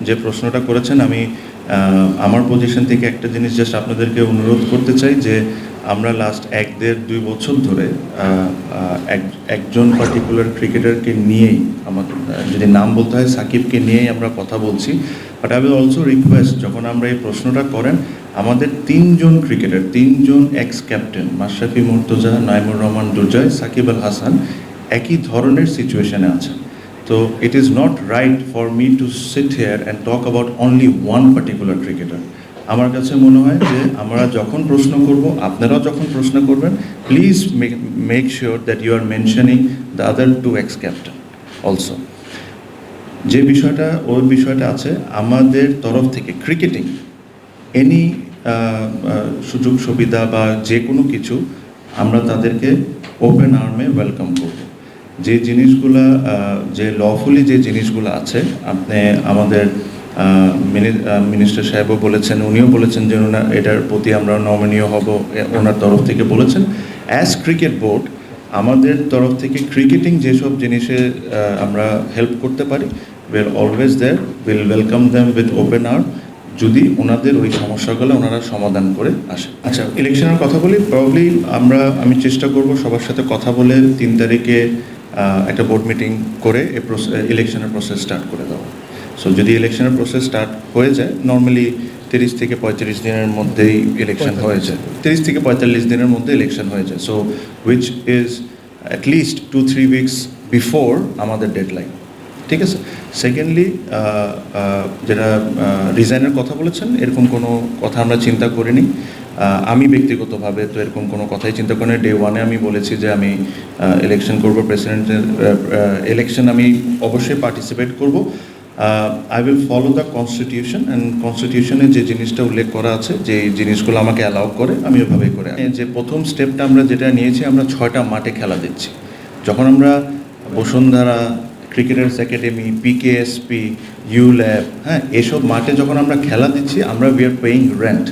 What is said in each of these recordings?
যে প্রশ্নটা করেছেন আমি আমার পজিশন থেকে একটা জিনিস জাস্ট আপনাদেরকে অনুরোধ করতে চাই যে আমরা লাস্ট 1-1.5-2 বছর ধরে একজন পার্টিকুলার ক্রিকেটারকে নিয়েই আমাদের যদি নাম বলতে হয় সাকিবকে নিয়েই আমরা কথা বলছি। But I will also request যখন আমরা এই প্রশ্নটা করেন আমাদের 3জন ক্রিকেটার 3জন এক্স ক্যাপ্টেন মাশরাফি মুর্তজা, নাইমুর রহমান দুর্জয়, সাকিব আল হাসান একই ধরনের সিচুয়েশনে আছেন। তো it is not right for me to sit here and talk about only one particular cricketer. আমার কাছে মনে হয় যে আমরা যখন প্রশ্ন করব আপনারাও যখন প্রশ্ন করবেন please make sure that you are mentioning the other 2 ex captain also. যে বিষয়টা আছে আমাদের তরফ থেকে ক্রিকেটিং এনি সুযোগ সুবিধা বা যে কোনো কিছু আমরা তাদেরকে ওপেন আর্মে ওয়েলকাম করব। যে জিনিসগুলো যে লফুলি যে জিনিসগুলো আছে আপনি আমাদের মিনিস্টার সাহেবও বলেছেন, উনিও বলেছেন যে এটার প্রতি আমরা নমনীয় হব, ওনার তরফ থেকে বলেছেন। অ্যাজ ক্রিকেট বোর্ড আমাদের তরফ থেকে ক্রিকেটিং যেসব জিনিসে আমরা হেল্প করতে পারি will always there, will welcome them with open arm যদি ওনাদের ওই সমস্যাগুলো ওনারা সমাধান করে আসে। আচ্ছা, ইলেকশনের কথা বলি। প্রবলি আমি চেষ্টা করব সবার সাথে কথা বলে 3 তারিখে একটা বোর্ড মিটিং করে ইলেকশনের প্রসেস স্টার্ট করে দেওয়া। সো যদি ইলেকশনের প্রসেস স্টার্ট হয়ে যায় নর্মালি 30 থেকে 35 দিনের মধ্যেই ইলেকশন হয়ে যায়, 30 থেকে 45 দিনের মধ্যে ইলেকশন হয়ে যায়। So which is at least 2-3 weeks before আমাদের ডেডলাইন। ঠিক আছে। সেকেন্ডলি যেটা রিজাইনের কথা বলেছেন এরকম কোনো কথা আমরা চিন্তা করিনি। আমি ব্যক্তিগতভাবে তো এরকম কোনো কথাই চিন্তা করিনি। ডে 1 আমি বলেছি যে আমি ইলেকশন করব, প্রেসিডেন্টের ইলেকশন আমি অবশ্যই পার্টিসিপেট করব। I will follow the constitution and কনস্টিটিউশনে যে জিনিসটা উল্লেখ করা আছে, যে জিনিসগুলো আমাকে অ্যালাউ করে আমি ওভাবেই করে। যে প্রথম স্টেপটা আমরা যেটা নিয়েছি, আমরা 6টা মাঠে খেলা দিচ্ছি। যখন আমরা বসুন্ধরা, ক্রিকেটার্স একাডেমি, পিকেএসপি, ইউল্যাব, হ্যাঁ, এসব মাঠে যখন আমরা খেলা দিচ্ছি আমরা উই আর পেইং রেন্ট।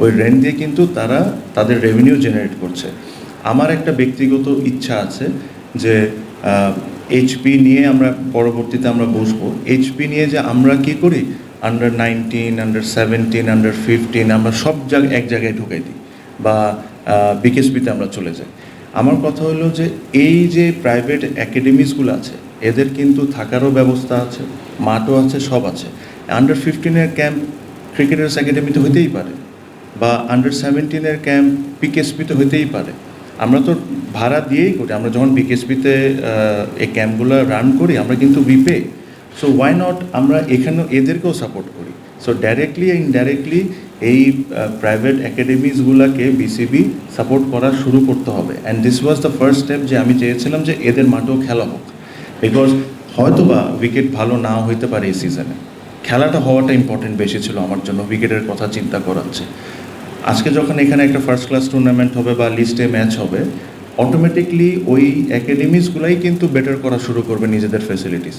ওই রেন্ট দিয়ে কিন্তু তারা তাদের রেভিনিউ জেনারেট করছে। আমার একটা ব্যক্তিগত ইচ্ছা আছে যে এইচপি নিয়ে আমরা পরবর্তীতে আমরা বসবো। এইচপি নিয়ে যে আমরা কি করি, আন্ডার-19, আন্ডার-17, আন্ডার-15 আমরা সব এক জায়গায় ঢুকাই দিই বা বিকেএসপিতে আমরা চলে যাই। আমার কথা হলো যে এই যে প্রাইভেট একাডেমিসগুলো আছে এদের কিন্তু থাকারও ব্যবস্থা আছে, মাঠও আছে, সব আছে। আন্ডার-15 ক্যাম্প ক্রিকেটার্স একাডেমিতে হতেই পারে বা আন্ডার-17 ক্যাম্প পিকেএসপিতে হতেই পারে। আমরা তো ভাড়া দিয়েই করি। আমরা যখন বিকেএসপিতে এই ক্যাম্পগুলো রান করি আমরা কিন্তু we pay. So why not আমরা এখানেও এদেরকেও সাপোর্ট করি। সো ডাইরেক্টলি ইনডাইরেক্টলি এই প্রাইভেট একাডেমিসগুলোকে বিসিবি সাপোর্ট করা শুরু করতে হবে। And this was the first step যে আমি চেয়েছিলাম যে এদের মাঠেও খেলা হোক। বিকজ হয়তো বা উইকেট ভালো নাও হইতে পারে এই সিজনে, খেলাটা হওয়াটা ইম্পর্টেন্ট বেশি ছিল আমার জন্য, উইকেটের কথা চিন্তা করাচ্ছে। আজকে যখন এখানে একটা ফার্স্ট ক্লাস টুর্নামেন্ট হবে বা লিস্টে ম্যাচ হবে অটোমেটিকলি ওই একাডেমিসগুলাই কিন্তু বেটার করা শুরু করবে নিজেদের ফ্যাসিলিটিস।